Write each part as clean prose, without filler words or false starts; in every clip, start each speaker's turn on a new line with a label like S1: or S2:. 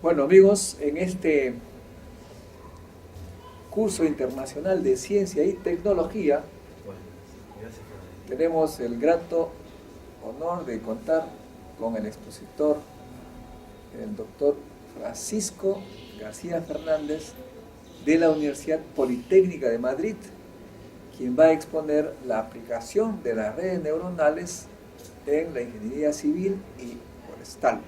S1: Bueno amigos, en este curso internacional de ciencia y tecnología tenemos el grato honor de contar con el expositor, el doctor Francisco García Fernández de la Universidad Politécnica de Madrid, quien va a exponer la aplicación de las redes neuronales en la ingeniería civil y forestal.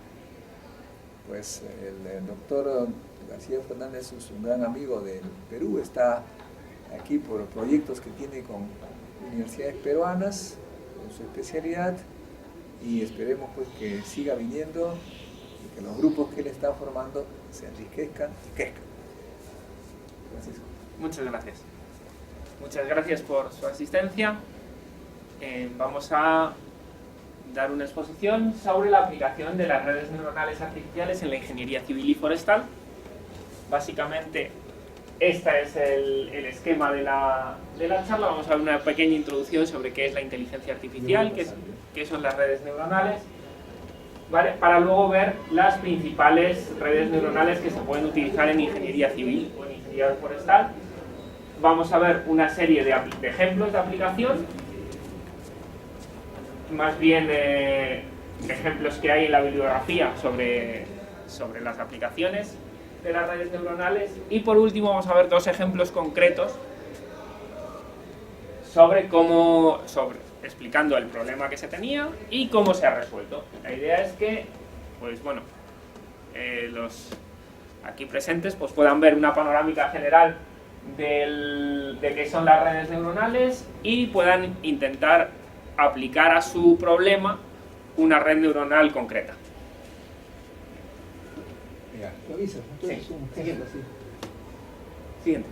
S1: Pues el doctor García Fernández es un gran amigo del Perú, está aquí por proyectos que tiene con universidades peruanas, con su especialidad, y esperemos pues que siga viniendo y que los grupos que él está formando se enriquezcan y crezcan. Francisco.
S2: Muchas gracias. Muchas gracias por su asistencia. Vamos a dar una exposición sobre la aplicación de las redes neuronales artificiales en la ingeniería civil y forestal. Básicamente, este es el esquema de la charla. Vamos a ver una pequeña introducción sobre qué es la inteligencia artificial, qué son las redes neuronales, ¿vale? Para luego ver las principales redes neuronales que se pueden utilizar en ingeniería civil o en ingeniería forestal. Vamos a ver una serie de ejemplos de aplicación, más bien ejemplos que hay en la bibliografía sobre las aplicaciones de las redes neuronales, y por último vamos a ver dos ejemplos concretos explicando el problema que se tenía y cómo se ha resuelto. La idea es que, pues bueno, los aquí presentes pues puedan ver una panorámica general de qué son las redes neuronales y puedan intentar aplicar a su problema una red neuronal concreta.
S1: ¿Lo avisas? Entonces,
S2: Sí.
S1: un
S2: Siguiente.
S1: así.
S2: Siguiente.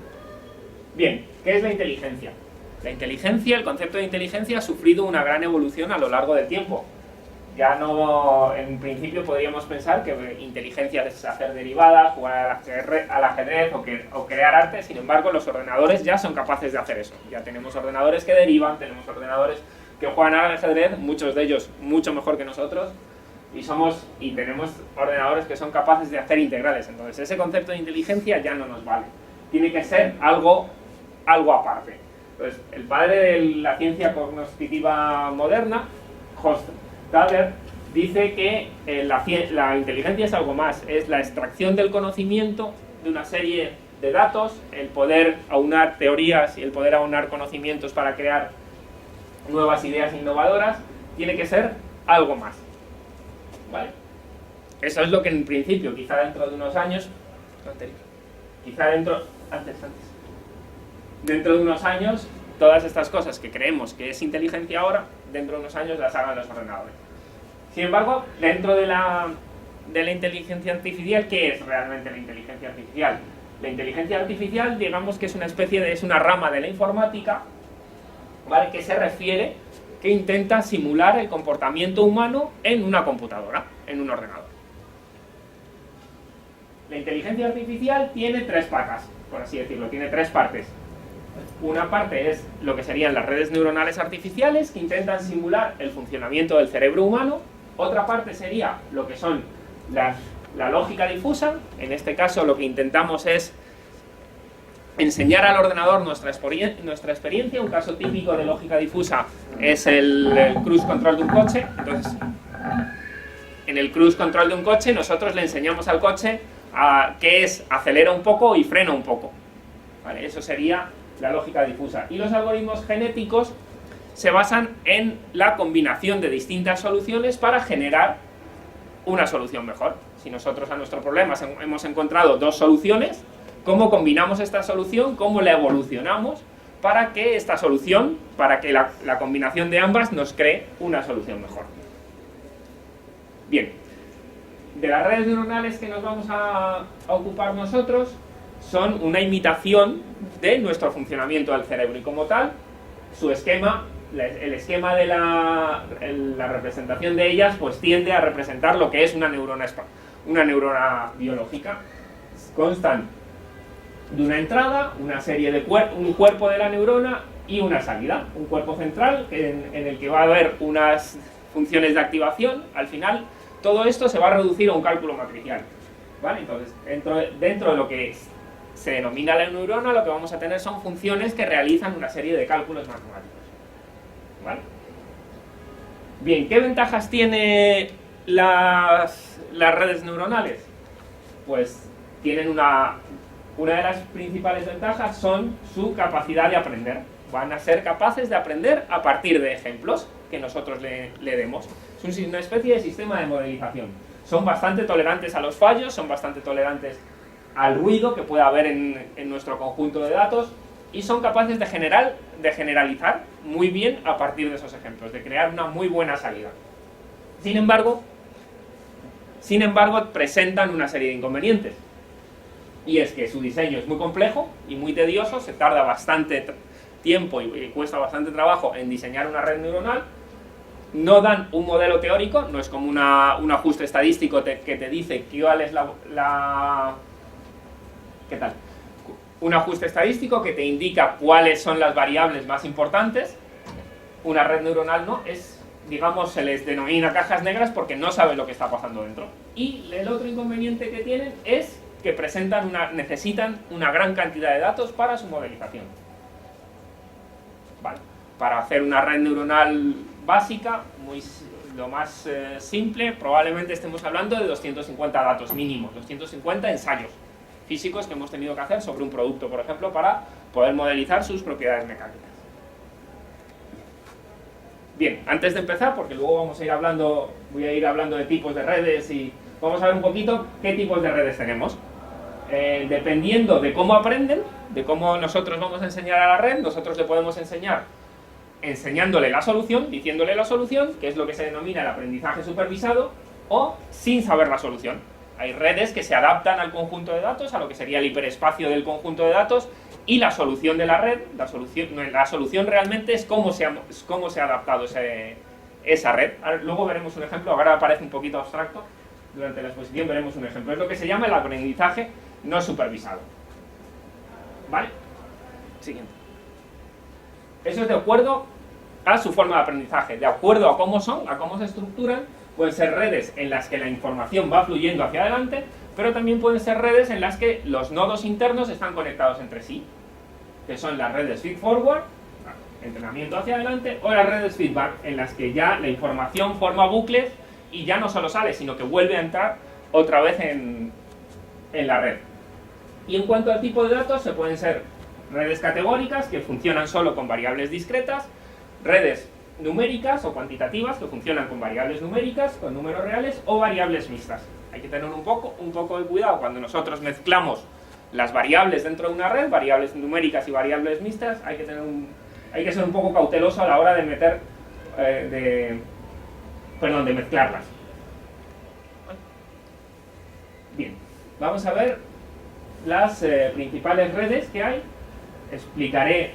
S2: Bien, ¿qué es la inteligencia? La inteligencia, el concepto de inteligencia ha sufrido una gran evolución a lo largo del tiempo. Ya no, en principio podríamos pensar que inteligencia es hacer derivadas, jugar al ajedrez o crear arte. Sin embargo, los ordenadores ya son capaces de hacer eso. Ya tenemos ordenadores que derivan, tenemos ordenadores que juegan al ajedrez, muchos de ellos mucho mejor que nosotros, y tenemos ordenadores que son capaces de hacer integrales. Entonces ese concepto de inteligencia ya no nos vale. Tiene que ser algo aparte. Entonces, el padre de la ciencia cognitiva moderna, Hofstadter, dice que la inteligencia es algo más, es la extracción del conocimiento de una serie de datos, el poder aunar teorías y el poder aunar conocimientos para crear nuevas ideas innovadoras. Tiene que ser algo más, ¿vale? Eso es lo que en principio, quizá dentro de unos años, dentro de unos años, todas estas cosas que creemos que es inteligencia ahora, dentro de unos años las hagan los ordenadores. Sin embargo, dentro de la inteligencia artificial, ¿qué es realmente la inteligencia artificial? La inteligencia artificial, digamos que es una rama de la informática, ¿vale? Que intenta simular el comportamiento humano en una computadora, en un ordenador. La inteligencia artificial tiene tres patas, por así decirlo, tiene tres partes. Una parte es lo que serían las redes neuronales artificiales, que intentan simular el funcionamiento del cerebro humano. Otra parte sería lo que son la lógica difusa. En este caso lo que intentamos es enseñar al ordenador nuestra experiencia. Un caso típico de lógica difusa es el cruise control de un coche. Entonces, en el cruise control de un coche nosotros le enseñamos al coche qué es acelera un poco y frena un poco, ¿vale? Eso sería la lógica difusa. Y los algoritmos genéticos se basan en la combinación de distintas soluciones para generar una solución mejor. Si nosotros a nuestro problema hemos encontrado dos soluciones, ¿cómo combinamos esta solución? ¿Cómo la evolucionamos para que esta solución, para que la combinación de ambas nos cree una solución mejor? Bien, de las redes neuronales que nos vamos a ocupar nosotros son una imitación de nuestro funcionamiento del cerebro, y como tal, su esquema, el esquema de la representación de ellas, pues tiende a representar lo que es una neurona biológica. Constan de una entrada, una serie de un cuerpo de la neurona y una salida, un cuerpo central en el que va a haber unas funciones de activación. Al final todo esto se va a reducir a un cálculo matricial. ¿vale? Entonces, dentro de lo que se denomina la neurona, lo que vamos a tener son funciones que realizan una serie de cálculos matemáticos, ¿vale? Bien, ¿qué ventajas tiene las redes neuronales? Pues tienen una de las principales ventajas son su capacidad de aprender. Van a ser capaces de aprender a partir de ejemplos que nosotros le demos. Es una especie de sistema de modelización. Son bastante tolerantes a los fallos, son bastante tolerantes al ruido que pueda haber en nuestro conjunto de datos, y son capaces de generalizar muy bien a partir de esos ejemplos, de crear una muy buena salida. Sin embargo, presentan una serie de inconvenientes. Y es que su diseño es muy complejo y muy tedioso, se tarda bastante tiempo y cuesta bastante trabajo en diseñar una red neuronal. No dan un modelo teórico, no es como un ajuste estadístico que te dice cuál es ¿qué tal? Un ajuste estadístico que te indica cuáles son las variables más importantes. Una red neuronal no, digamos, se les denomina cajas negras porque no sabe lo que está pasando dentro. Y el otro inconveniente que tienen es que necesitan una gran cantidad de datos para su modelización. Vale. Para hacer una red neuronal básica, lo más simple, probablemente estemos hablando de 250 datos mínimos, 250 ensayos físicos que hemos tenido que hacer sobre un producto, por ejemplo, para poder modelizar sus propiedades mecánicas. Bien, antes de empezar, porque luego voy a ir hablando de tipos de redes y vamos a ver un poquito qué tipos de redes tenemos. Dependiendo de cómo aprenden, de cómo nosotros vamos a enseñar a la red, nosotros le podemos enseñar enseñándole la solución, diciéndole la solución, que es lo que se denomina el aprendizaje supervisado, o sin saber la solución. Hay redes que se adaptan al conjunto de datos, a lo que sería el hiperespacio del conjunto de datos, y la solución de la red, la solución realmente es cómo se ha adaptado esa red. Luego veremos un ejemplo, ahora parece un poquito abstracto, durante la exposición veremos un ejemplo. Es lo que se llama el aprendizaje no supervisado. ¿Vale? Siguiente. Eso es de acuerdo a su forma de aprendizaje, de acuerdo a cómo se estructuran. Pueden ser redes en las que la información va fluyendo hacia adelante, pero también pueden ser redes en las que los nodos internos están conectados entre sí, que son las redes feed-forward, entrenamiento hacia adelante, o las redes feedback, en las que ya la información forma bucles y ya no solo sale, sino que vuelve a entrar otra vez en la red. Y en cuanto al tipo de datos, se pueden ser redes categóricas, que funcionan solo con variables discretas, redes numéricas o cuantitativas, que funcionan con variables numéricas, con números reales, o variables mixtas. Hay que tener un poco de cuidado cuando nosotros mezclamos las variables dentro de una red, variables numéricas y variables mixtas. Hay que ser un poco cauteloso a la hora de de mezclarlas. Bien, vamos a ver las principales redes que hay. Explicaré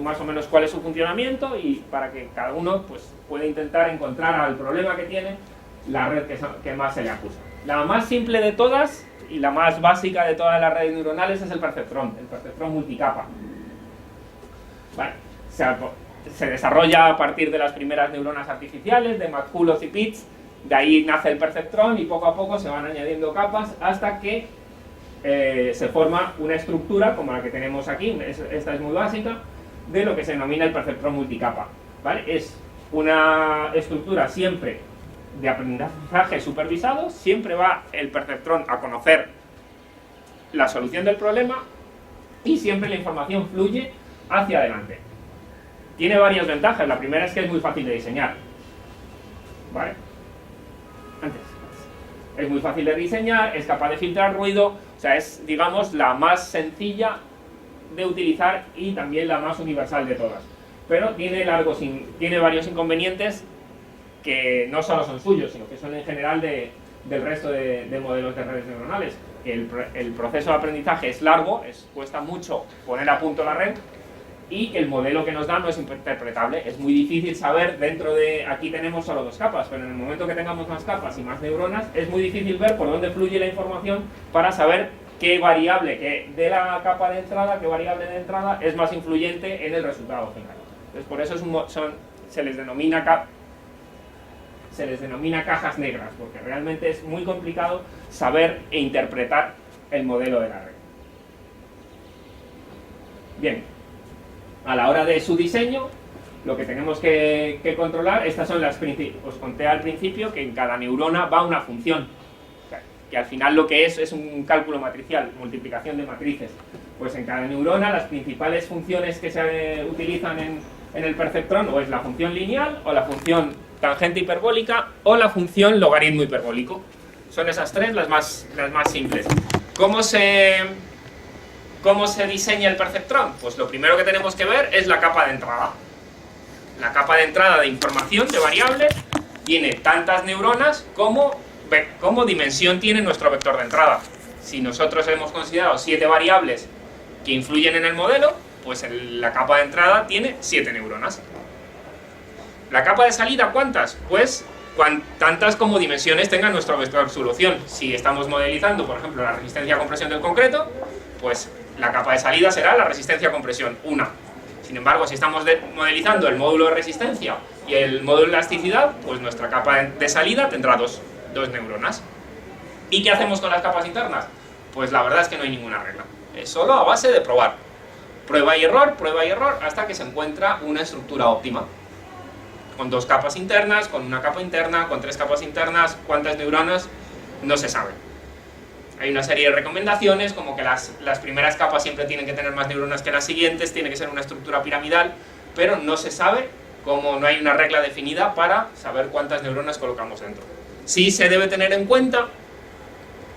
S2: más o menos cuál es su funcionamiento, y para que cada uno pues pueda intentar encontrar al problema que tiene la red que más se le acusa. La más simple de todas y la más básica de todas las redes neuronales es el perceptrón multicapa. Vale. Se desarrolla a partir de las primeras neuronas artificiales, de McCulloch y Pitts. De ahí nace el perceptrón y poco a poco se van añadiendo capas hasta que se forma una estructura como la que tenemos aquí. Esta es muy básica, de lo que se denomina el perceptrón multicapa. ¿Vale? Es una estructura siempre de aprendizaje supervisado, siempre va el perceptrón a conocer la solución del problema y siempre la información fluye hacia adelante. Tiene varias ventajas. La primera es que es muy fácil de diseñar. ¿Vale? Es muy fácil de diseñar, es capaz de filtrar ruido, o sea, es, digamos, la más sencilla de utilizar y también la más universal de todas. Pero tiene varios inconvenientes que no solo son suyos, sino que son en general del resto de modelos de redes neuronales. El proceso de aprendizaje es largo, cuesta mucho poner a punto la red, y el modelo que nos da no es interpretable. Es muy difícil saber aquí tenemos solo 2 capas, pero en el momento que tengamos más capas y más neuronas, es muy difícil ver por dónde fluye la información para saber qué variable de la capa de entrada, qué variable de entrada es más influyente en el resultado final. Entonces, por eso se les denomina se les denomina cajas negras, porque realmente es muy complicado saber e interpretar el modelo de la red. Bien, a la hora de su diseño, lo que tenemos que controlar, estas son las os conté al principio que en cada neurona va una función, que al final lo que es un cálculo matricial, multiplicación de matrices. Pues en cada neurona las principales funciones que se utilizan en el perceptrón o es la función lineal, o la función tangente hiperbólica, o la función logaritmo hiperbólico. Son esas tres las más simples. ¿Cómo se diseña el perceptrón? Pues lo primero que tenemos que ver es la capa de entrada. La capa de entrada de información de variables tiene tantas neuronas como dimensión tiene nuestro vector de entrada. Si nosotros hemos considerado 7 variables que influyen en el modelo, pues la capa de entrada tiene 7 neuronas. ¿La capa de salida cuántas? Pues tantas como dimensiones tenga nuestro vector solución. Si estamos modelizando, por ejemplo, la resistencia a compresión del concreto, pues la capa de salida será la resistencia a compresión, 1. Sin embargo, si estamos modelizando el módulo de resistencia y el módulo de elasticidad, pues nuestra capa de salida tendrá dos neuronas. ¿Y qué hacemos con las capas internas? Pues la verdad es que no hay ninguna regla. Es solo a base de probar. Prueba y error, hasta que se encuentra una estructura óptima. Con 2 capas internas, con una capa interna, con 3 capas internas, ¿cuántas neuronas? No se sabe. Hay una serie de recomendaciones, como que las primeras capas siempre tienen que tener más neuronas que las siguientes, tiene que ser una estructura piramidal, pero no se sabe, como no hay una regla definida para saber cuántas neuronas colocamos dentro. Sí se debe tener en cuenta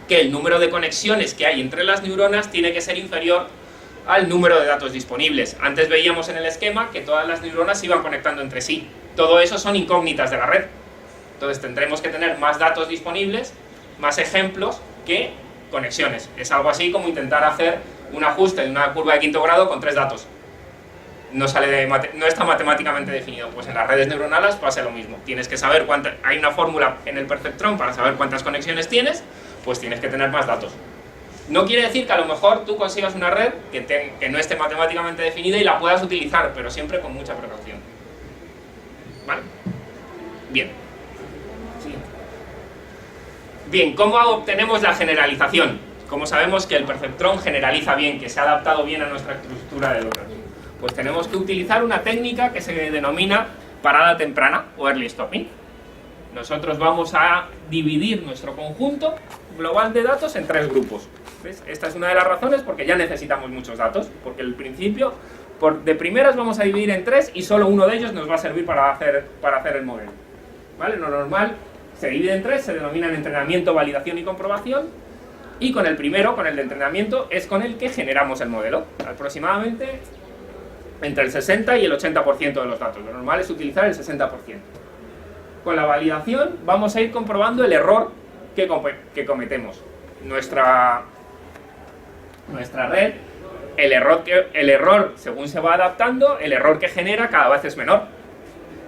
S2: que el número de conexiones que hay entre las neuronas tiene que ser inferior al número de datos disponibles. Antes veíamos en el esquema que todas las neuronas se iban conectando entre sí. Todo eso son incógnitas de la red. Entonces tendremos que tener más datos disponibles, más ejemplos que conexiones. Es algo así como intentar hacer un ajuste de una curva de quinto grado con 3 datos. No está matemáticamente definido. Pues en las redes neuronales pasa lo mismo. Tienes que saber hay una fórmula en el perceptrón para saber cuántas conexiones tienes, pues tienes que tener más datos. No quiere decir que a lo mejor tú consigas una red que no esté matemáticamente definida y la puedas utilizar, pero siempre con mucha precaución. ¿Vale? Bien. Sí. Bien, ¿cómo obtenemos la generalización? Como sabemos que el perceptrón generaliza bien, que se ha adaptado bien a nuestra estructura de datos. Pues tenemos que utilizar una técnica que se denomina parada temprana o early stopping. Nosotros vamos a dividir nuestro conjunto global de datos en 3 grupos. ¿Ves? Esta es una de las razones porque ya necesitamos muchos datos, porque el principio, de primeras vamos a dividir en 3 y solo uno de ellos nos va a servir para hacer el modelo. ¿Vale? Lo normal se divide en 3, se denominan entrenamiento, validación y comprobación, y con el primero, con el de entrenamiento, es con el que generamos el modelo. Aproximadamente entre el 60 y el 80% de los datos. Lo normal es utilizar el 60%. Con la validación vamos a ir comprobando el error que cometemos. Nuestra red, el error, según se va adaptando, el error que genera cada vez es menor.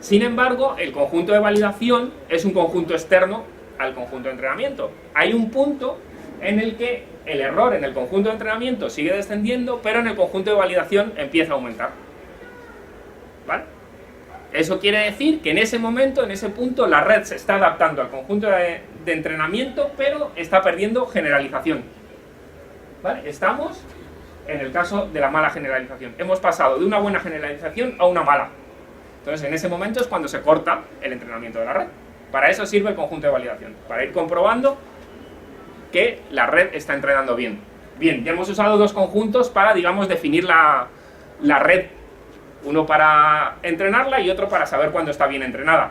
S2: Sin embargo, el conjunto de validación es un conjunto externo al conjunto de entrenamiento. Hay un punto en el que el error en el conjunto de entrenamiento sigue descendiendo, pero en el conjunto de validación empieza a aumentar. ¿Vale? Eso quiere decir que en ese momento, en ese punto, la red se está adaptando al conjunto de entrenamiento, pero está perdiendo generalización. ¿Vale? Estamos en el caso de la mala generalización. Hemos pasado de una buena generalización a una mala. Entonces, en ese momento es cuando se corta el entrenamiento de la red. Para eso sirve el conjunto de validación, para ir comprobando que la red está entrenando bien. Bien, ya hemos usado 2 conjuntos para, digamos, definir la red. Uno para entrenarla y otro para saber cuándo está bien entrenada.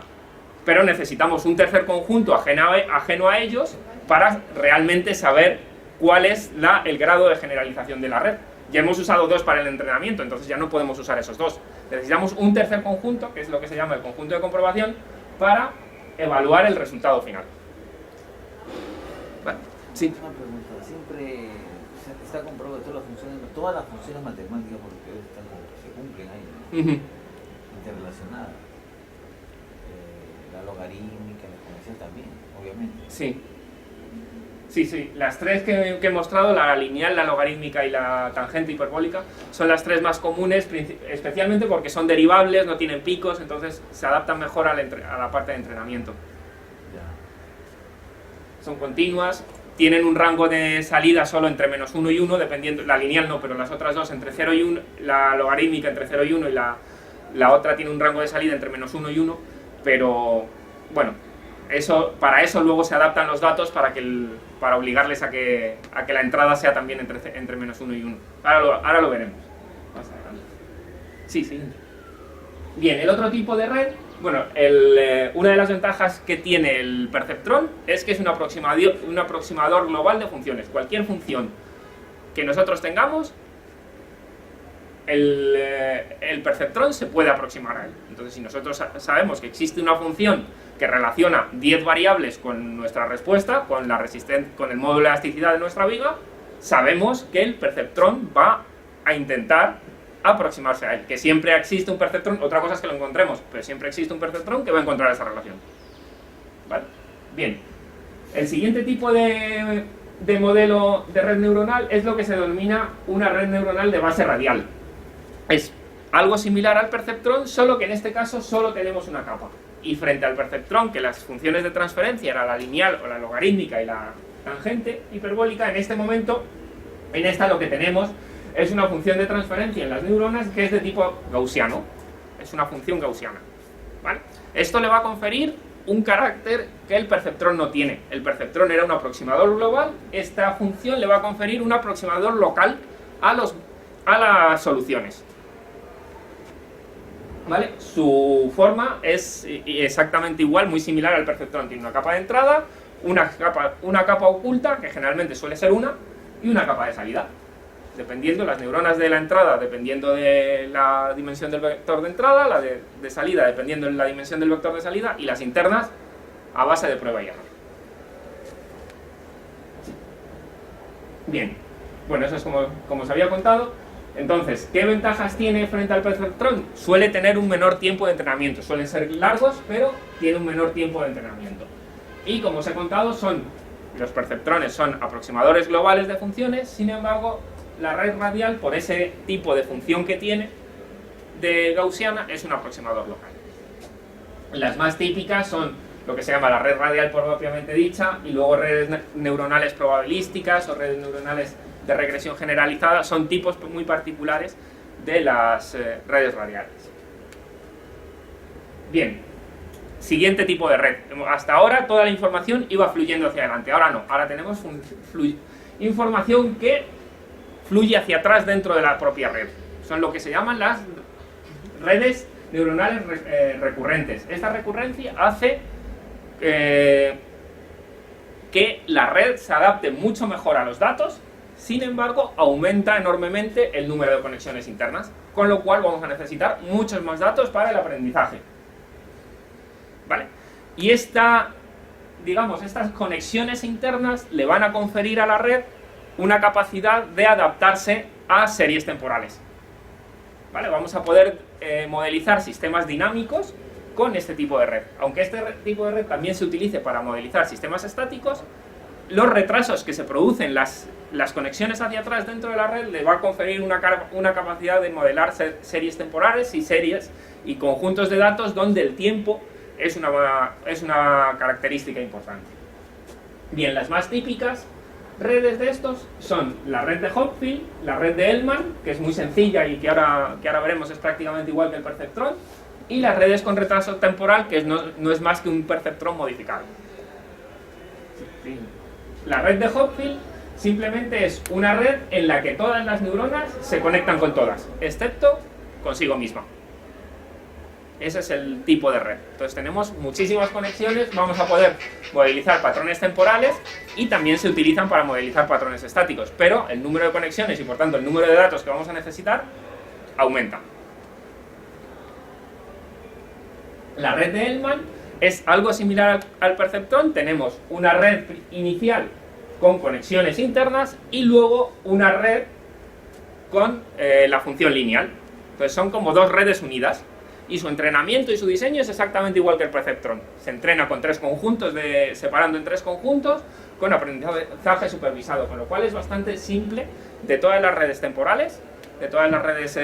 S2: Pero necesitamos un tercer conjunto ajeno a ellos para realmente saber cuál es el grado de generalización de la red. Ya hemos usado 2 para el entrenamiento, entonces ya no podemos usar esos 2. Necesitamos un tercer conjunto, que es lo que se llama el conjunto de comprobación, para evaluar el resultado final. ¿Vale? Sí.
S3: Una pregunta, siempre está comprobado que todas las funciones matemáticas porque se cumplen ahí, ¿no? Interrelacionadas. La logarítmica, la exponencial también, obviamente.
S2: Sí. Sí, las 3 que he mostrado, la lineal, la logarítmica y la tangente hiperbólica, son las 3 más comunes, especialmente porque son derivables, no tienen picos, entonces se adaptan mejor a la parte de entrenamiento. son continuas, tienen un rango de salida solo entre -1 y 1, dependiendo, la lineal no, pero las otras dos entre 0 y 1, la logarítmica entre 0 y 1 y la otra tiene un rango de salida entre -1 y 1, pero bueno, para eso luego se adaptan los datos para obligarles a que la entrada sea también entre -1 y 1. Ahora lo veremos más adelante. Sí, sí. Bien, el otro tipo de red, bueno, una de las ventajas que tiene el perceptrón es que es un aproximador global de funciones. Cualquier función que nosotros tengamos, el perceptrón se puede aproximar a él. Entonces, si nosotros sabemos que existe una función que relaciona 10 variables con nuestra respuesta, con el módulo de elasticidad de nuestra viga, sabemos que el perceptrón va a intentar aproximarse a él. Que siempre existe un perceptrón, otra cosa es que lo encontremos, pero siempre existe un perceptrón que va a encontrar esa relación. ¿Vale? Bien. El siguiente tipo de modelo de red neuronal es lo que se denomina una red neuronal de base radial. Es algo similar al perceptrón, solo que en este caso solo tenemos una capa. Y frente al perceptrón, que las funciones de transferencia eran la lineal o la logarítmica y la tangente hiperbólica, en este momento, en esta lo que tenemos es una función de transferencia en las neuronas que es de tipo gaussiano. Es una función gaussiana. ¿Vale? Esto le va a conferir un carácter que el perceptrón no tiene. El perceptrón era un aproximador global, esta función le va a conferir un aproximador local a las soluciones. ¿Vale? Su forma es exactamente igual, muy similar al perceptrón. Tiene una capa de entrada, una capa oculta, que generalmente suele ser una, y una capa de salida. Dependiendo las neuronas de la entrada, dependiendo de la dimensión del vector de entrada, la de salida, dependiendo de la dimensión del vector de salida, y las internas a base de prueba y error. Bien, bueno, eso es como os había contado. Entonces, ¿qué ventajas tiene frente al perceptrón? Suele tener un menor tiempo de entrenamiento, suelen ser largos, pero tiene un menor tiempo de entrenamiento. Y como os he contado, los perceptrones son aproximadores globales de funciones, sin embargo, la red radial, por ese tipo de función que tiene de gaussiana, es un aproximador local. Las más típicas son lo que se llama la red radial propiamente dicha, y luego redes neuronales probabilísticas o redes neuronales de regresión generalizada. Son tipos muy particulares de las redes radiales. Bien, siguiente tipo de red. Hasta ahora toda la información iba fluyendo hacia adelante, ahora no, ahora tenemos información que fluye hacia atrás dentro de la propia red. Son lo que se llaman las redes neuronales recurrentes. Esta recurrencia hace que la red se adapte mucho mejor a los datos, sin embargo, aumenta enormemente el número de conexiones internas, con lo cual vamos a necesitar muchos más datos para el aprendizaje. ¿Vale? Y estas conexiones internas le van a conferir a la red una capacidad de adaptarse a series temporales. ¿Vale? Vamos a poder modelizar sistemas dinámicos con este tipo de red. Aunque este tipo de red también se utilice para modelizar sistemas estáticos, los retrasos que se producen, las conexiones hacia atrás dentro de la red, le va a conferir una capacidad de modelar series temporales y series y conjuntos de datos donde el tiempo es una característica importante. Bien, las más típicas redes de estos son la red de Hopfield, la red de Hellman, que es muy sencilla y que ahora veremos es prácticamente igual que el perceptrón, y las redes con retraso temporal, que no es más que un perceptrón modificado. La red de Hopfield simplemente es una red en la que todas las neuronas se conectan con todas, excepto consigo misma. Ese es el tipo de red. Entonces tenemos muchísimas conexiones, vamos a poder modelizar patrones temporales y también se utilizan para modelizar patrones estáticos, pero el número de conexiones y por tanto el número de datos que vamos a necesitar aumenta. La red de Hellman es algo similar al perceptrón. Tenemos una red inicial con conexiones internas y luego una red con la función lineal. Entonces son como dos redes unidas. Y su entrenamiento y su diseño es exactamente igual que el perceptrón. Se entrena con tres conjuntos, separando en tres conjuntos, con aprendizaje supervisado, con lo cual es bastante simple. De todas las redes temporales, de todas las redes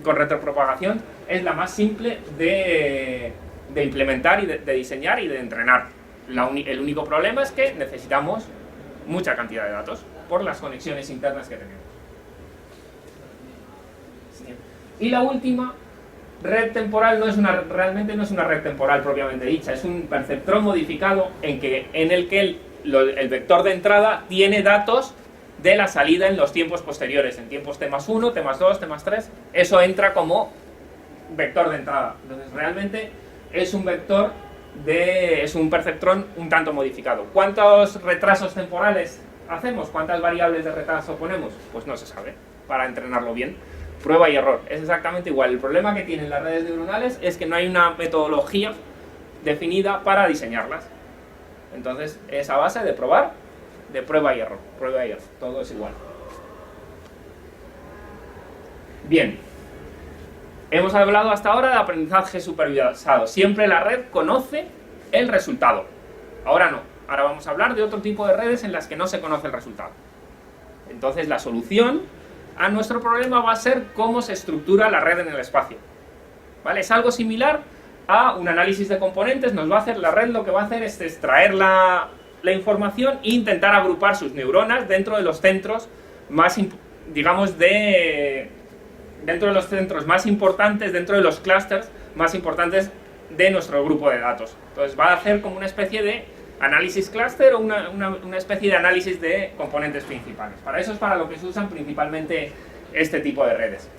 S2: con retropropagación, es la más simple de implementar y de diseñar y de entrenar. El único problema es que necesitamos mucha cantidad de datos por las conexiones internas que tenemos. Y la última, red temporal, realmente no es una red temporal propiamente dicha, es un perceptrón modificado en el que el vector de entrada tiene datos de la salida en los tiempos posteriores, en tiempos t+1, t+2, t+3, eso entra como vector de entrada. Entonces realmente es un perceptrón un tanto modificado. ¿Cuántos retrasos temporales hacemos? ¿Cuántas variables de retraso ponemos? Pues no se sabe, para entrenarlo bien. Prueba y error, es exactamente igual. El problema que tienen las redes neuronales es que no hay una metodología definida para diseñarlas. Entonces es a base de probar, de prueba y error, todo es igual. Bien, hemos hablado hasta ahora de aprendizaje supervisado. Siempre la red conoce el resultado. Ahora no, ahora vamos a hablar de otro tipo de redes en las que no se conoce el resultado. Entonces la solución a nuestro problema va a ser cómo se estructura la red en el espacio. ¿Vale? Es algo similar a un análisis de componentes. La red lo que va a hacer es extraer la información e intentar agrupar sus neuronas dentro de los centros más, digamos, dentro de los centros más importantes, dentro de los clústeres más importantes de nuestro grupo de datos. Entonces va a hacer como una especie de análisis clúster o una especie de análisis de componentes principales. Para eso es para lo que se usan principalmente este tipo de redes.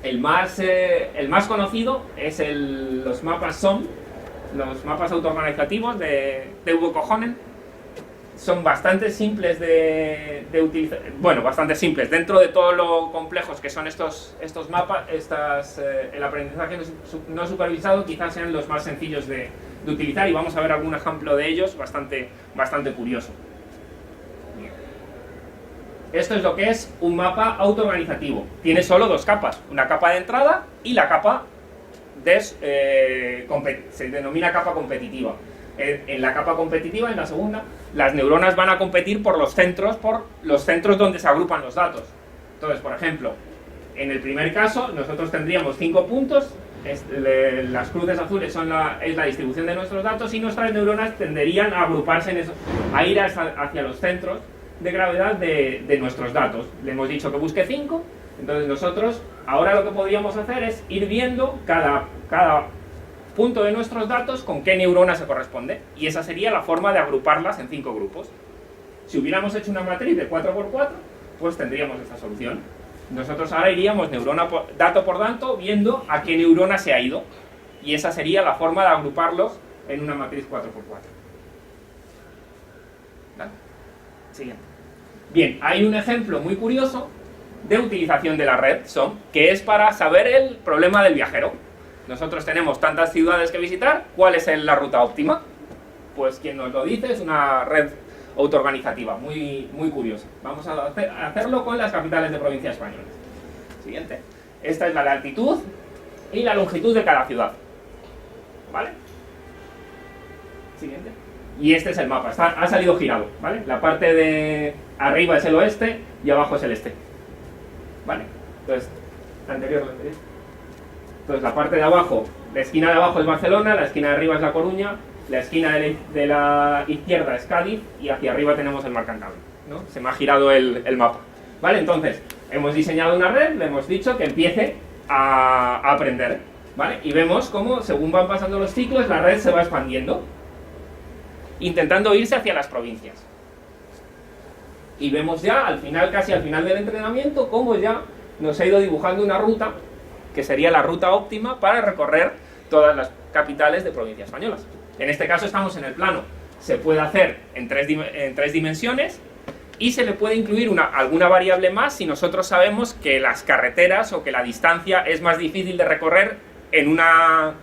S2: El más conocido es los mapas SOM, los mapas autoorganizativos de Uwe Kohonen. Son bastante simples de utilizar, bueno, bastante simples, dentro de todo lo complejos que son estos mapas, el aprendizaje no supervisado quizás sean los más sencillos de utilizar, y vamos a ver algún ejemplo de ellos bastante curioso. Bien. Esto es lo que es un mapa autoorganizativo. Tiene solo dos capas, una capa de entrada y la capa se denomina capa competitiva. En la capa competitiva, en la segunda, las neuronas van a competir por los centros donde se agrupan los datos. Entonces, por ejemplo, en el primer caso, nosotros tendríamos 5 puntos, las cruces azules es la distribución de nuestros datos, y nuestras neuronas tenderían a agruparse a ir hacia los centros de gravedad de nuestros datos. Le hemos dicho que busque 5, entonces nosotros ahora lo que podríamos hacer es ir viendo cada punto de nuestros datos con qué neurona se corresponde, y esa sería la forma de agruparlas en 5 grupos. Si hubiéramos hecho una matriz de 4×4, pues tendríamos esta solución. Nosotros ahora iríamos dato por dato viendo a qué neurona se ha ido, y esa sería la forma de agruparlos en una matriz 4×4. ¿Vale? Siguiente. Bien, hay un ejemplo muy curioso de utilización de la red SOM, que es para saber el problema del viajero. Nosotros tenemos tantas ciudades que visitar, ¿cuál es la ruta óptima? Pues quien nos lo dice es una red autoorganizativa, muy curiosa. Vamos a hacerlo con las capitales de provincia españolas. Siguiente. Esta es la latitud y la longitud de cada ciudad. ¿Vale? Siguiente. Y este es el mapa, ha salido girado, ¿vale? La parte de arriba es el oeste y abajo es el este. ¿Vale? Entonces, anterior. Entonces la parte de abajo, la esquina de abajo es Barcelona, la esquina de arriba es La Coruña, la esquina de la izquierda es Cádiz, y hacia arriba tenemos el mar Cantábrico, ¿no? Se me ha girado el mapa. ¿Vale? Entonces, hemos diseñado una red, le hemos dicho que empiece a aprender, ¿vale? Y vemos cómo, según van pasando los ciclos, la red se va expandiendo, intentando irse hacia las provincias. Y vemos ya, casi al final del entrenamiento, cómo ya nos ha ido dibujando una ruta, que sería la ruta óptima para recorrer todas las capitales de provincias españolas. En este caso estamos en el plano. Se puede hacer en tres dimensiones, y se le puede incluir alguna variable más si nosotros sabemos que las carreteras o que la distancia es más difícil de recorrer en una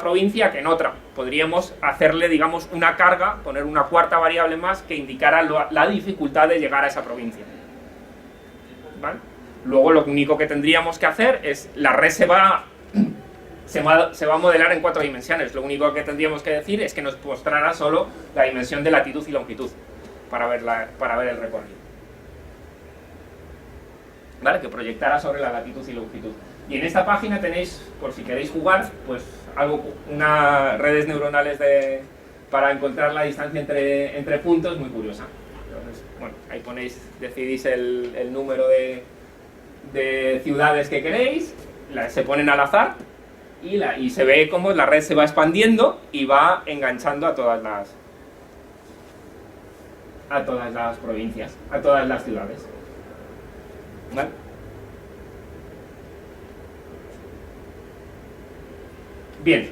S2: provincia que en otra. Podríamos hacerle, digamos, una carga, poner una cuarta variable más que indicara la dificultad de llegar a esa provincia. ¿Vale? Luego lo único que tendríamos que hacer es, la red se va a modelar en 4 dimensiones. Lo único que tendríamos que decir es que nos mostrará solo la dimensión de latitud y longitud para ver el recorrido. ¿Vale? Que proyectara sobre la latitud y longitud. Y en esta página tenéis, por si queréis jugar, pues unas redes neuronales para encontrar la distancia entre puntos, muy curiosa. Entonces, bueno, ahí decidís el número de ciudades que queréis, se ponen al azar y se ve cómo la red se va expandiendo y va enganchando a todas las provincias, a todas las ciudades. ¿Vale? Bien,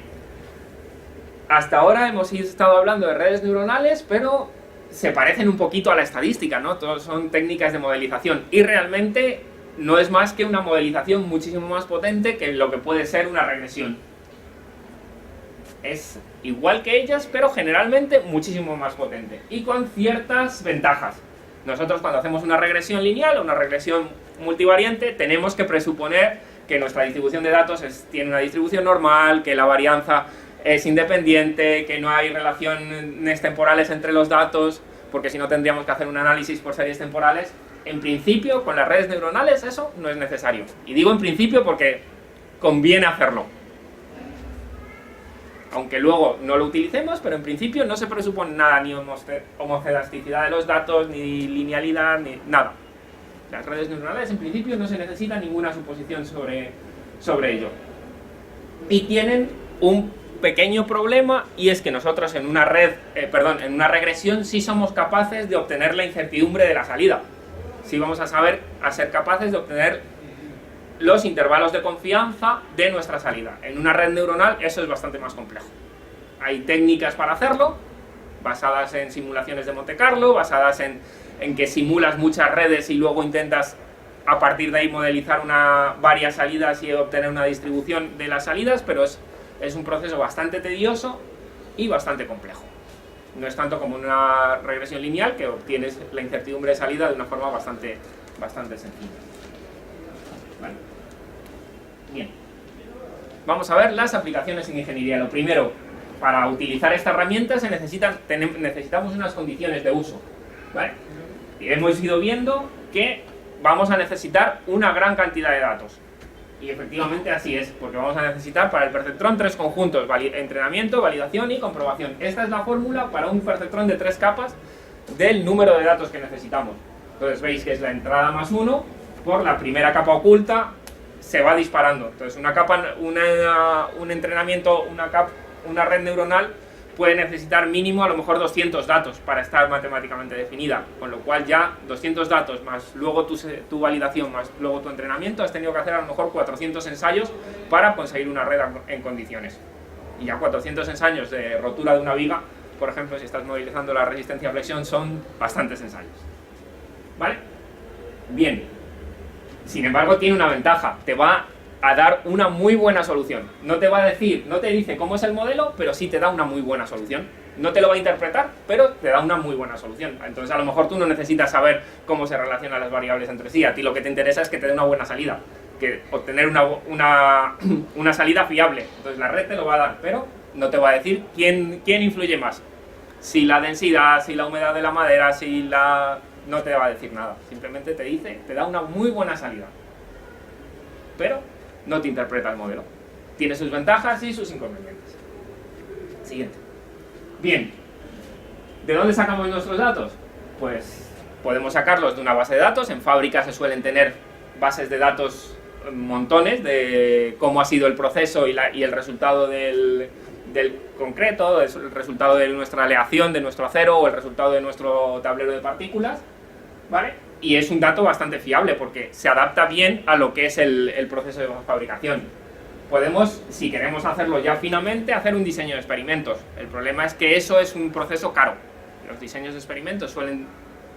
S2: hasta ahora hemos estado hablando de redes neuronales, pero se parecen un poquito a la estadística, ¿no? Todos son técnicas de modelización y realmente no es más que una modelización muchísimo más potente que lo que puede ser una regresión. Es igual que ellas, pero generalmente muchísimo más potente y con ciertas ventajas. Nosotros cuando hacemos una regresión lineal o una regresión multivariante tenemos que presuponer que nuestra distribución de datos tiene una distribución normal, que la varianza es independiente, que no hay relaciones temporales entre los datos, porque si no tendríamos que hacer un análisis por series temporales. En principio, con las redes neuronales eso no es necesario. Y digo en principio porque conviene hacerlo. Aunque luego no lo utilicemos, pero en principio no se presupone nada, ni homocedasticidad de los datos, ni linealidad, ni nada. Las redes neuronales en principio no se necesita ninguna suposición sobre ello. Y tienen un pequeño problema, y es que nosotros en una en una regresión sí somos capaces de obtener la incertidumbre de la salida. Sí vamos a ser capaces de obtener los intervalos de confianza de nuestra salida. En una red neuronal eso es bastante más complejo. Hay técnicas para hacerlo, basadas en simulaciones de Monte Carlo, basadas en que simulas muchas redes y luego intentas a partir de ahí modelizar varias salidas y obtener una distribución de las salidas, pero es un proceso bastante tedioso y bastante complejo. No es tanto como una regresión lineal, que obtienes la incertidumbre de salida de una forma bastante sencilla. Vale. Bien. Vamos a ver las aplicaciones en ingeniería. Lo primero, para utilizar esta herramienta necesitamos unas condiciones de uso. ¿Vale? Y hemos ido viendo que vamos a necesitar una gran cantidad de datos. Y efectivamente así es, porque vamos a necesitar para el perceptrón 3 conjuntos: entrenamiento, validación y comprobación. Esta es la fórmula para un perceptrón de 3 capas del número de datos que necesitamos. Entonces veis que es la entrada más 1 por la primera capa oculta, se va disparando. Entonces un entrenamiento, una red neuronal puede necesitar mínimo a lo mejor 200 datos para estar matemáticamente definida, con lo cual ya 200 datos más luego tu validación más luego tu entrenamiento, has tenido que hacer a lo mejor 400 ensayos para conseguir una red en condiciones. Y ya 400 ensayos de rotura de una viga, por ejemplo, si estás modelizando la resistencia a flexión, son bastantes ensayos. ¿Vale? Bien. Sin embargo, tiene una ventaja, te va a dar una muy buena solución. No te dice cómo es el modelo, pero sí te da una muy buena solución. No te lo va a interpretar, pero te da una muy buena solución. Entonces a lo mejor tú no necesitas saber cómo se relacionan las variables entre sí. A ti lo que te interesa es que te dé una buena salida, que obtener una salida fiable. Entonces la red te lo va a dar, pero no te va a decir quién influye más. Si la densidad, si la humedad de la madera, no te va a decir nada. Simplemente te da una muy buena salida. Pero no te interpreta el modelo. Tiene sus ventajas y sus inconvenientes. Siguiente. Bien. ¿De dónde sacamos nuestros datos? Pues podemos sacarlos de una base de datos. En fábrica se suelen tener bases de datos montones de cómo ha sido el proceso y el resultado del concreto, el resultado de nuestra aleación, de nuestro acero, o el resultado de nuestro tablero de partículas, ¿vale? Y es un dato bastante fiable porque se adapta bien a lo que es el proceso de fabricación. Podemos, si queremos hacerlo ya finamente, hacer un diseño de experimentos. El problema es que eso es un proceso caro. Los diseños de experimentos suelen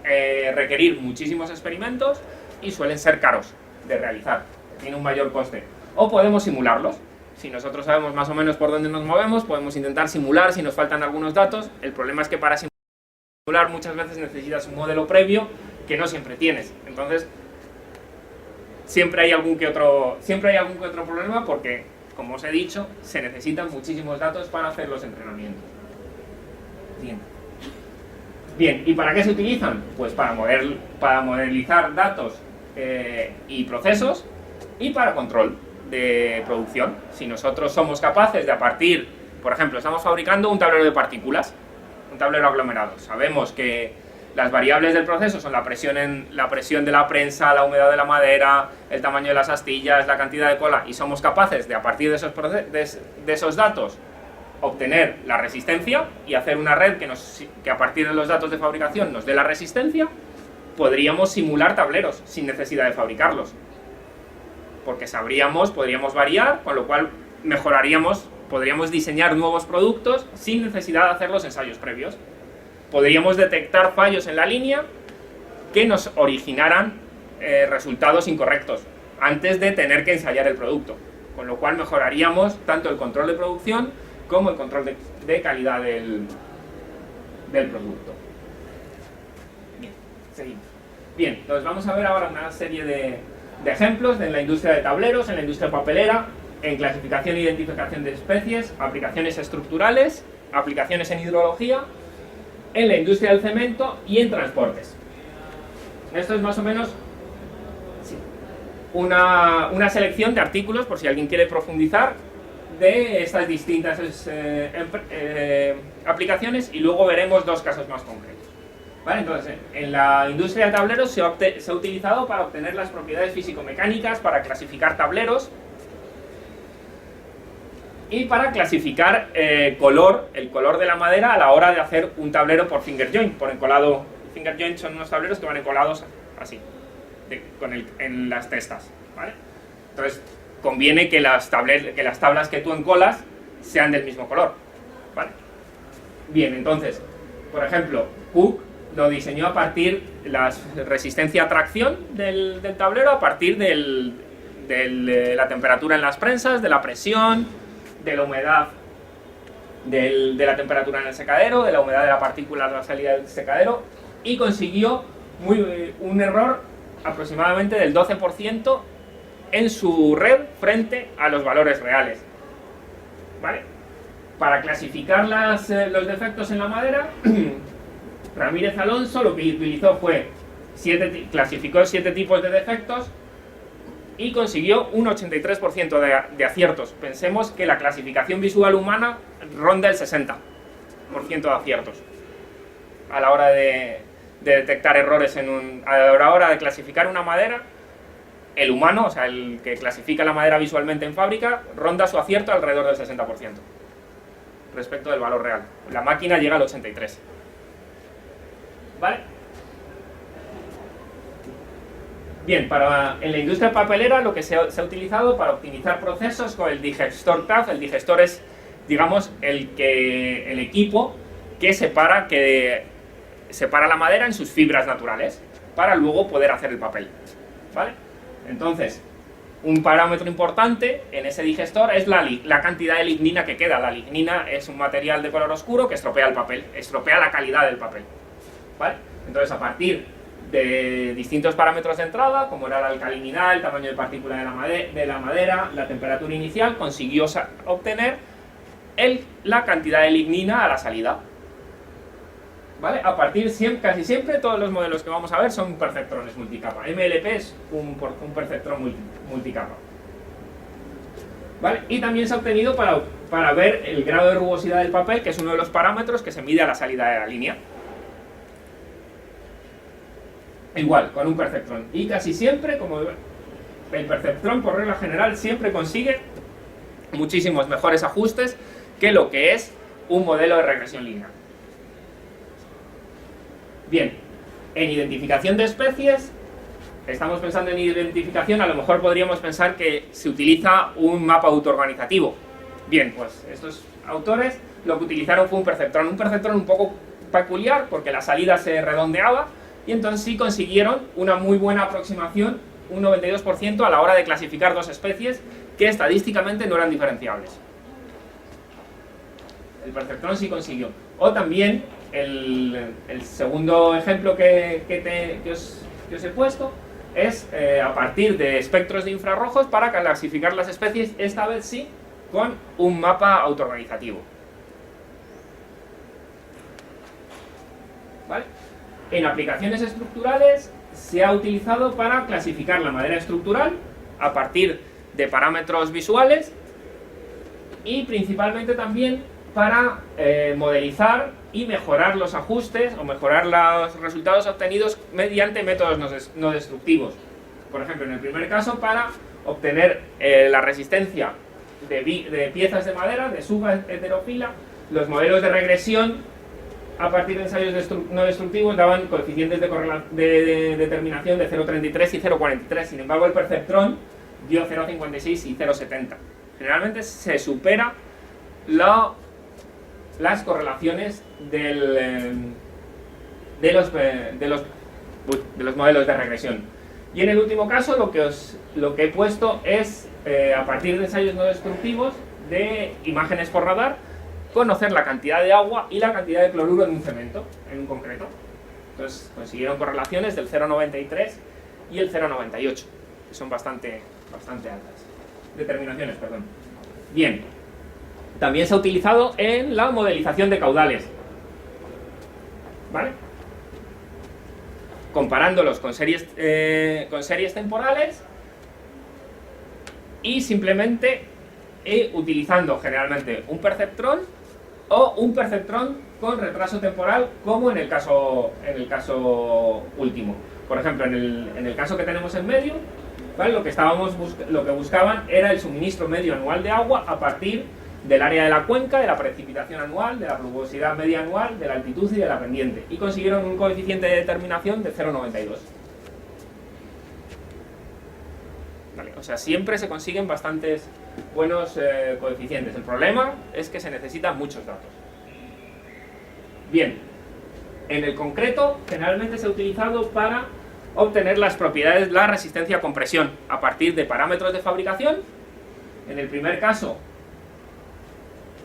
S2: requerir muchísimos experimentos y suelen ser caros de realizar. Tiene un mayor coste. O podemos simularlos. Si nosotros sabemos más o menos por dónde nos movemos, podemos intentar simular si nos faltan algunos datos. El problema es que para simular muchas veces necesitas un modelo previo que no siempre tienes. Entonces, siempre hay algún que otro problema porque, como os he dicho, se necesitan muchísimos datos para hacer los entrenamientos. Bien, ¿y para qué se utilizan? Pues para modelizar datos y procesos, y para control de producción. Si nosotros somos capaces de, a partir, por ejemplo, estamos fabricando un tablero de partículas, un tablero aglomerado, sabemos que las variables del proceso son la presión de la prensa, la humedad de la madera, el tamaño de las astillas, la cantidad de cola, y somos capaces de, a partir de esos datos, obtener la resistencia y hacer una red que a partir de los datos de fabricación nos dé la resistencia, podríamos simular tableros sin necesidad de fabricarlos. Porque podríamos variar, con lo cual podríamos diseñar nuevos productos sin necesidad de hacer los ensayos previos. Podríamos detectar fallos en la línea que nos originaran resultados incorrectos antes de tener que ensayar el producto, con lo cual mejoraríamos tanto el control de producción como el control de calidad del producto. Bien, seguimos. Bien, entonces vamos a ver ahora una serie de ejemplos en la industria de tableros, en la industria papelera, en clasificación e identificación de especies, aplicaciones estructurales, aplicaciones en hidrología, en la industria del cemento y en transportes. Esto es más o menos una selección de artículos, por si alguien quiere profundizar, de estas distintas aplicaciones, y luego veremos dos casos más concretos. ¿Vale? Entonces, en la industria de tableros se ha utilizado para obtener las propiedades físico-mecánicas, para clasificar tableros y para clasificar el color de la madera a la hora de hacer un tablero por finger joint, por encolado. Finger joint son unos tableros que van encolados así, en las testas, ¿vale? Entonces, conviene que las tablas que tú encolas sean del mismo color, ¿vale? Bien, entonces, por ejemplo, Cook lo diseñó a partir de la resistencia a tracción del tablero, a partir de la temperatura en las prensas, de la presión, de la humedad de la temperatura en el secadero, de la humedad de la partícula de la salida del secadero, y consiguió un error aproximadamente del 12% en su red frente a los valores reales, ¿vale? Para clasificar los defectos en la madera, Ramírez Alonso lo que utilizó fue clasificó 7 tipos de defectos y consiguió un 83% de aciertos. Pensemos que la clasificación visual humana ronda el 60% de aciertos a la hora de detectar errores a la hora de clasificar una madera. El humano, o sea, el que clasifica la madera visualmente en fábrica, ronda su acierto alrededor del 60% respecto del valor real. La máquina llega al 83%. ¿Vale? Bien, en la industria papelera lo que se ha utilizado para optimizar procesos con el digestor TAF. El digestor es, digamos, el equipo que separa la madera en sus fibras naturales para luego poder hacer el papel, ¿vale? Entonces, un parámetro importante en ese digestor es la cantidad de lignina que queda. La lignina es un material de color oscuro que estropea el papel, estropea la calidad del papel, ¿vale? Entonces, a partir de distintos parámetros de entrada, como era la alcalinidad, el tamaño de partícula de la madera, la temperatura inicial, consiguió obtener la cantidad de lignina a la salida, ¿vale? A partir casi siempre todos los modelos que vamos a ver son perceptrones multicapa. MLP es un perceptrón multicapa, ¿vale? Y también se ha obtenido para ver el grado de rugosidad del papel, que es uno de los parámetros que se mide a la salida de la línea. Igual, con un perceptrón. Y casi siempre, como el perceptrón, por regla general, siempre consigue muchísimos mejores ajustes que lo que es un modelo de regresión lineal. Bien, en identificación de especies, estamos pensando en identificación, a lo mejor podríamos pensar que se utiliza un mapa autoorganizativo. Bien, pues estos autores lo que utilizaron fue un perceptrón un poco peculiar, porque la salida se redondeaba, y entonces sí consiguieron una muy buena aproximación, un 92% a la hora de clasificar dos especies que estadísticamente no eran diferenciables. El perceptrón sí consiguió. O también el segundo ejemplo que os he puesto es a partir de espectros de infrarrojos para clasificar las especies, esta vez sí, con un mapa autoorganizativo. ¿Vale? En aplicaciones estructurales se ha utilizado para clasificar la madera estructural a partir de parámetros visuales y principalmente también para modelizar y mejorar los ajustes o mejorar los resultados obtenidos mediante métodos no destructivos. Por ejemplo, en el primer caso, para obtener la resistencia de piezas de madera, de suba heterofila, los modelos de regresión a partir de ensayos no destructivos daban coeficientes de determinación de 0,33 y 0,43. Sin embargo, el perceptrón dio 0,56 y 0,70. Generalmente se supera las correlaciones de los modelos de regresión. Y en el último caso lo que he puesto es, a partir de ensayos no destructivos de imágenes por radar, conocer la cantidad de agua y la cantidad de cloruro en un cemento, en un concreto. Entonces consiguieron correlaciones del 0,93 y el 0,98, que son bastante altas. Determinaciones, perdón. Bien. También se ha utilizado en la modelización de caudales. ¿Vale? Comparándolos con series temporales y simplemente utilizando generalmente un perceptrón o un perceptrón con retraso temporal, como en el caso último. Por ejemplo, en el caso que tenemos en medio, ¿vale? Lo que buscaban era el suministro medio anual de agua a partir del área de la cuenca, de la precipitación anual, de la pluviosidad media anual, de la altitud y de la pendiente, y consiguieron un coeficiente de determinación de 0,92. Vale, o sea, siempre se consiguen bastantes buenos coeficientes. El problema es que se necesitan muchos datos. Bien, en el concreto generalmente se ha utilizado para obtener las propiedades de la resistencia a compresión a partir de parámetros de fabricación. En el primer caso,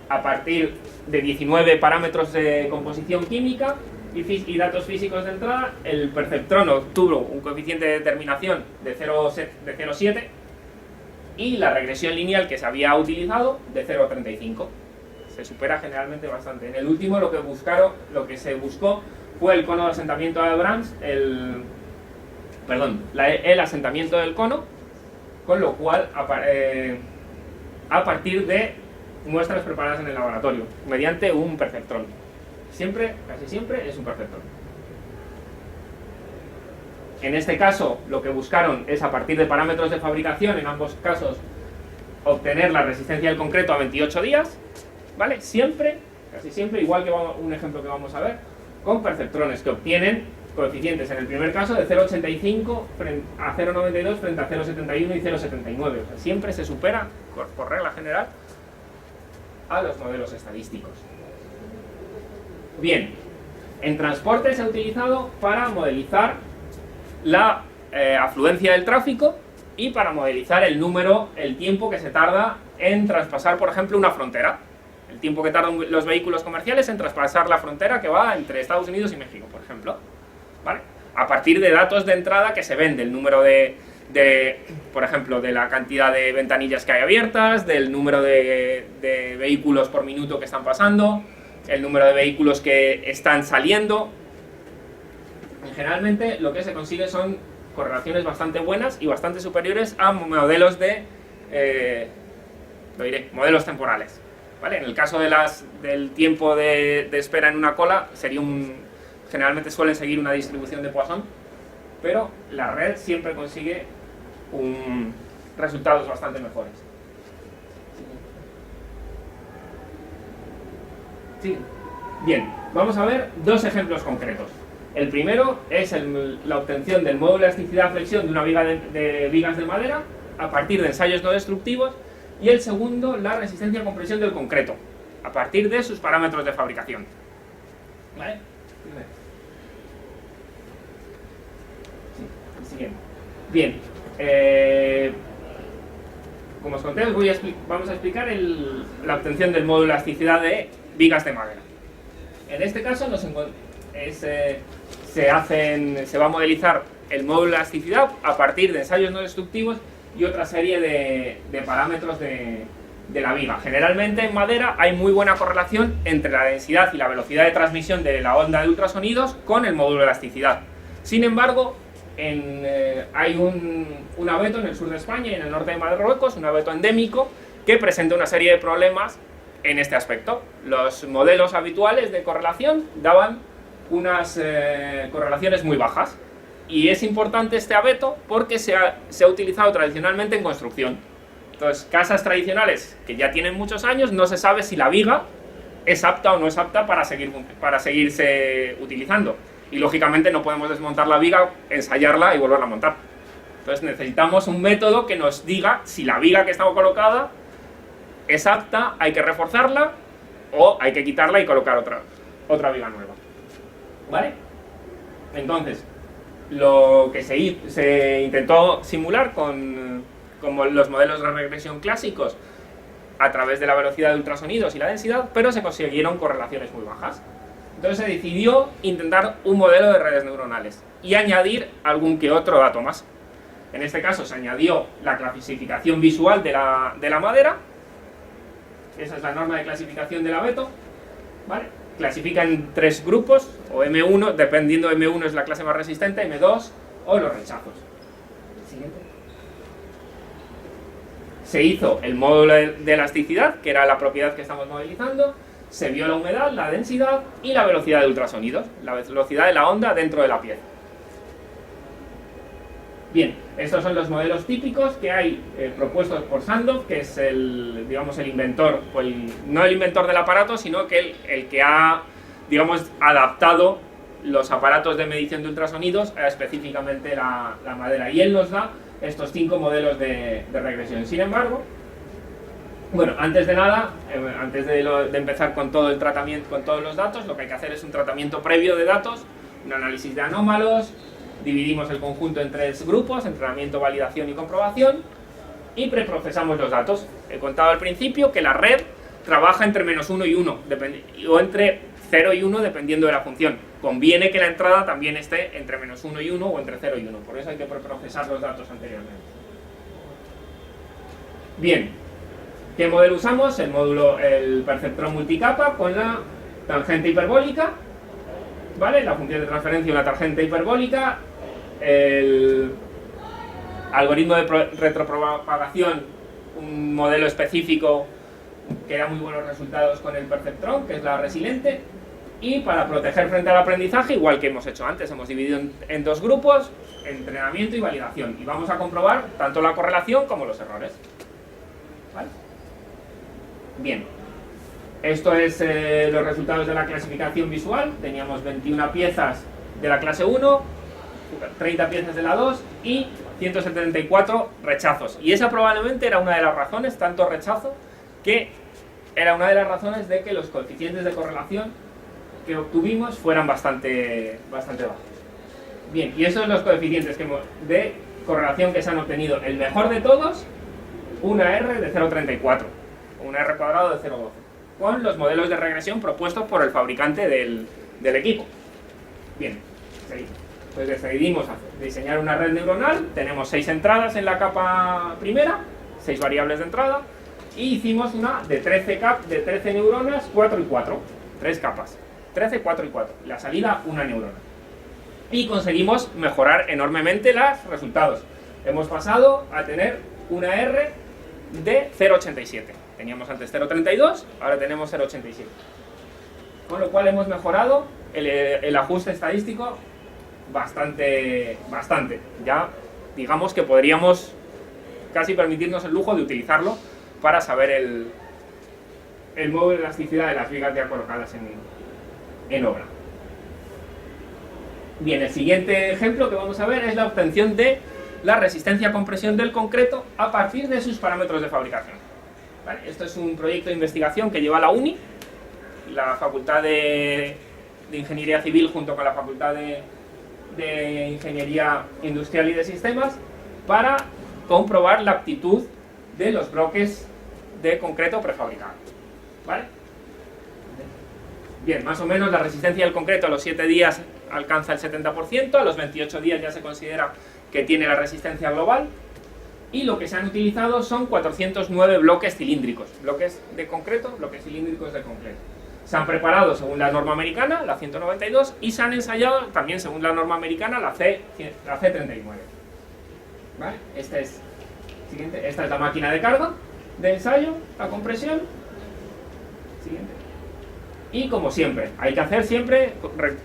S2: a partir de 19 parámetros de composición química y datos físicos de entrada, el perceptrón obtuvo un coeficiente de determinación de 0,7 y la regresión lineal que se había utilizado de 0,35. Se supera generalmente bastante. En el último lo que se buscó fue el cono de asentamiento de Abrams, el asentamiento del cono, con lo cual a partir de muestras preparadas en el laboratorio mediante un perceptrón. Casi siempre es un perceptrón. En este caso lo que buscaron es, a partir de parámetros de fabricación, en ambos casos obtener la resistencia del concreto a 28 días, ¿vale? Casi siempre, igual que un ejemplo que vamos a ver, con perceptrones que obtienen coeficientes en el primer caso de 0,85 a 0,92 frente a 0,71 y 0,79. O sea, siempre se supera, por regla general, a los modelos estadísticos. Bien, en transporte se ha utilizado para modelizar la afluencia del tráfico y para modelizar el tiempo que se tarda en traspasar, por ejemplo, una frontera. El tiempo que tardan los vehículos comerciales en traspasar la frontera que va entre Estados Unidos y México, por ejemplo. ¿Vale? A partir de datos de entrada que se ven del número por ejemplo, de la cantidad de ventanillas que hay abiertas, del número de vehículos por minuto que están pasando, el número de vehículos que están saliendo. Generalmente lo que se consigue son correlaciones bastante buenas y bastante superiores a modelos modelos temporales. ¿Vale? En el caso del tiempo de espera en una cola, generalmente suelen seguir una distribución de Poisson, pero la red siempre consigue resultados bastante mejores. Sí. Bien, vamos a ver dos ejemplos concretos. El primero es la obtención del módulo de elasticidad flexión de una viga de vigas de madera a partir de ensayos no destructivos, y el segundo, la resistencia a compresión del concreto a partir de sus parámetros de fabricación. ¿Vale? Sí, siguiente. Bien, como os conté, vamos a explicar la obtención del módulo de elasticidad de vigas de madera. En este caso se va a modelizar el módulo de elasticidad a partir de ensayos no destructivos y otra serie de parámetros de la viga. Generalmente en madera hay muy buena correlación entre la densidad y la velocidad de transmisión de la onda de ultrasonidos con el módulo de elasticidad. Sin embargo, hay un abeto en el sur de España y en el norte de Marruecos, un abeto endémico, que presenta una serie de problemas en este aspecto. Los modelos habituales de correlación daban unas correlaciones muy bajas. Y es importante este abeto porque se ha utilizado tradicionalmente en construcción. Entonces, casas tradicionales que ya tienen muchos años, no se sabe si la viga es apta o no es apta para seguirse utilizando. Y lógicamente no podemos desmontar la viga, ensayarla y volverla a montar. Entonces necesitamos un método que nos diga si la viga que está colocada es apta, hay que reforzarla o hay que quitarla y colocar otra viga nueva. ¿Vale? Entonces, lo que se intentó simular con los modelos de regresión clásicos a través de la velocidad de ultrasonidos y la densidad, pero se consiguieron correlaciones muy bajas. Entonces se decidió intentar un modelo de redes neuronales y añadir algún que otro dato más. En este caso se añadió la clasificación visual de la madera. Esa es la norma de clasificación del abeto, ¿vale? Clasifica en 3 grupos, o M1, dependiendo de M1 es la clase más resistente, M2 o los rechazos. Siguiente. Se hizo el módulo de elasticidad, que era la propiedad que estamos modelizando, se vio la humedad, la densidad y la velocidad de ultrasonidos, la velocidad de la onda dentro de la pieza. Bien, estos son los modelos típicos que hay propuestos por Sandoff, que es el inventor, no el inventor del aparato, sino que el que ha, adaptado los aparatos de medición de ultrasonidos a específicamente la madera. Y él nos da estos 5 modelos de regresión. Sin embargo, bueno, antes de nada, antes de empezar con todo el tratamiento, con todos los datos, lo que hay que hacer es un tratamiento previo de datos, un análisis de anómalos. Dividimos el conjunto en 3 grupos, entrenamiento, validación y comprobación, y preprocesamos los datos. He contado al principio que la red trabaja entre -1 y 1, o entre 0 y 1 dependiendo de la función. Conviene que la entrada también esté entre -1 y 1 o entre 0 y 1, por eso hay que preprocesar los datos anteriormente. Bien, ¿qué modelo usamos? El perceptrón multicapa con la tangente hiperbólica, ¿vale? La función de transferencia y la tangente hiperbólica, el algoritmo de retropropagación, un modelo específico que da muy buenos resultados con el perceptrón, que es la resiliente, y para proteger frente al aprendizaje, igual que hemos hecho antes, hemos dividido en 2 grupos, entrenamiento y validación, y vamos a comprobar tanto la correlación como los errores. ¿Vale? Bien, esto es los resultados de la clasificación visual. Teníamos 21 piezas de la clase 1, 30 piezas de la 2 y 174 rechazos. Y esa probablemente era una de las razones, tanto rechazo, que era una de las razones de que los coeficientes de correlación que obtuvimos fueran bastante bajos. Bien, y esos son los coeficientes de correlación que se han obtenido. El mejor de todos, una R de 0,34, una R cuadrado de 0,12, con los modelos de regresión propuestos por el fabricante del equipo. Bien, seguimos. Entonces decidimos diseñar una red neuronal. Tenemos 6 entradas en la capa primera, 6 variables de entrada, y hicimos una de 13 neuronas, 4 y 4, 3 capas, 13, 4 y 4, la salida una neurona. Y conseguimos mejorar enormemente los resultados. Hemos pasado a tener una R de 0,87. Teníamos antes 0,32, ahora tenemos 0,87. Con lo cual hemos mejorado el ajuste estadístico bastante. Ya digamos que podríamos casi permitirnos el lujo de utilizarlo para saber el módulo de elasticidad de las vigas ya colocadas en obra. Bien, el siguiente ejemplo que vamos a ver es la obtención de la resistencia a compresión del concreto a partir de sus parámetros de fabricación. ¿Vale? Esto es un proyecto de investigación que lleva la UNI, la Facultad de Ingeniería Civil junto con la Facultad de Ingeniería Industrial y de Sistemas, para comprobar la aptitud de los bloques de concreto prefabricados. ¿Vale? Bien, más o menos la resistencia del concreto a los 7 días alcanza el 70%, a los 28 días ya se considera que tiene la resistencia global, y lo que se han utilizado son 409 bloques cilíndricos, bloques de concreto, bloques cilíndricos de concreto. Se han preparado según la norma americana, la 192, y se han ensayado también según la norma americana, la C39. ¿Vale? Esta es la máquina de carga de ensayo, la compresión. Siguiente. Y como siempre, hay que hacer siempre,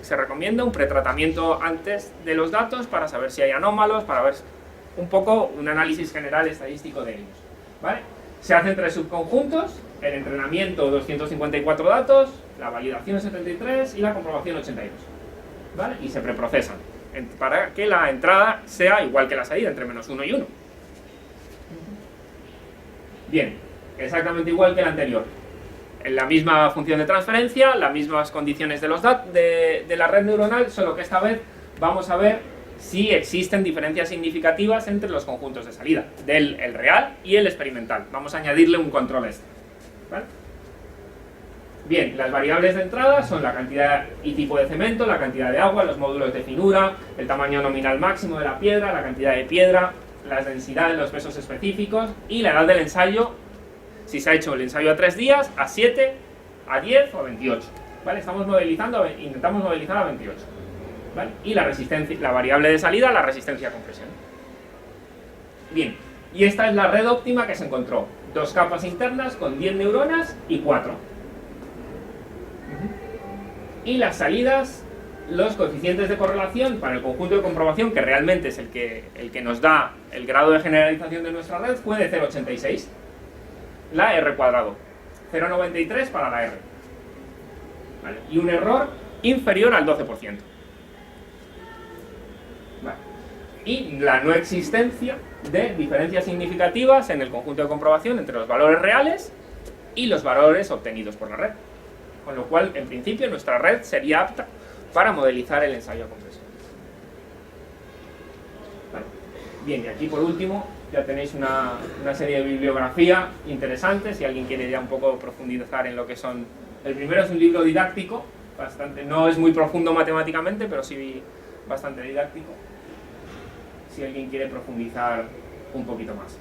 S2: se recomienda un pretratamiento antes de los datos para saber si hay anómalos, para ver un poco un análisis general estadístico de ellos. ¿Vale? Se hacen 3 subconjuntos, el entrenamiento 254 datos, la validación 73 y la comprobación 82. ¿Vale? Y se preprocesan para que la entrada sea igual que la salida, entre -1 y 1. Bien, exactamente igual que el anterior. En la misma función de transferencia, las mismas condiciones de los datos de la red neuronal, solo que esta vez vamos a ver si existen diferencias significativas entre los conjuntos de salida, el real y el experimental. Vamos a añadirle un control extra. ¿Vale? Bien, las variables de entrada son la cantidad y tipo de cemento, la cantidad de agua, los módulos de finura, el tamaño nominal máximo de la piedra, la cantidad de piedra, las densidades, los pesos específicos y la edad del ensayo, si se ha hecho el ensayo a 3 días, a 7, a 10 o a 28. ¿Vale? Intentamos modelizar a 28. ¿Vale? Y la resistencia, la variable de salida, la resistencia a compresión. Bien, y esta es la red óptima que se encontró. 2 capas internas con 10 neuronas y 4. Y las salidas, los coeficientes de correlación para el conjunto de comprobación, que realmente es el que nos da el grado de generalización de nuestra red, fue de 0,86. La R cuadrado. 0,93 para la R. ¿Vale? Y un error inferior al 12%. Vale. Y la no existencia de diferencias significativas en el conjunto de comprobación entre los valores reales y los valores obtenidos por la red. Con lo cual, en principio, nuestra red sería apta para modelizar el ensayo a compresión. Vale. Bien, y aquí por último ya tenéis una serie de bibliografía interesante, si alguien quiere ya un poco profundizar en lo que son... El primero es un libro didáctico, no es muy profundo matemáticamente, pero sí bastante didáctico, si alguien quiere profundizar un poquito más.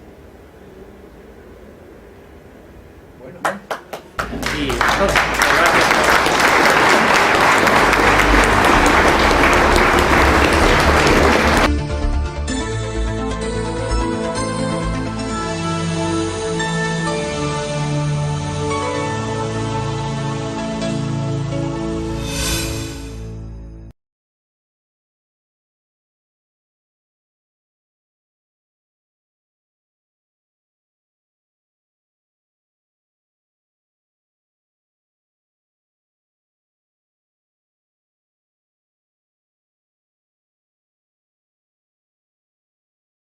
S1: Bueno.
S2: Y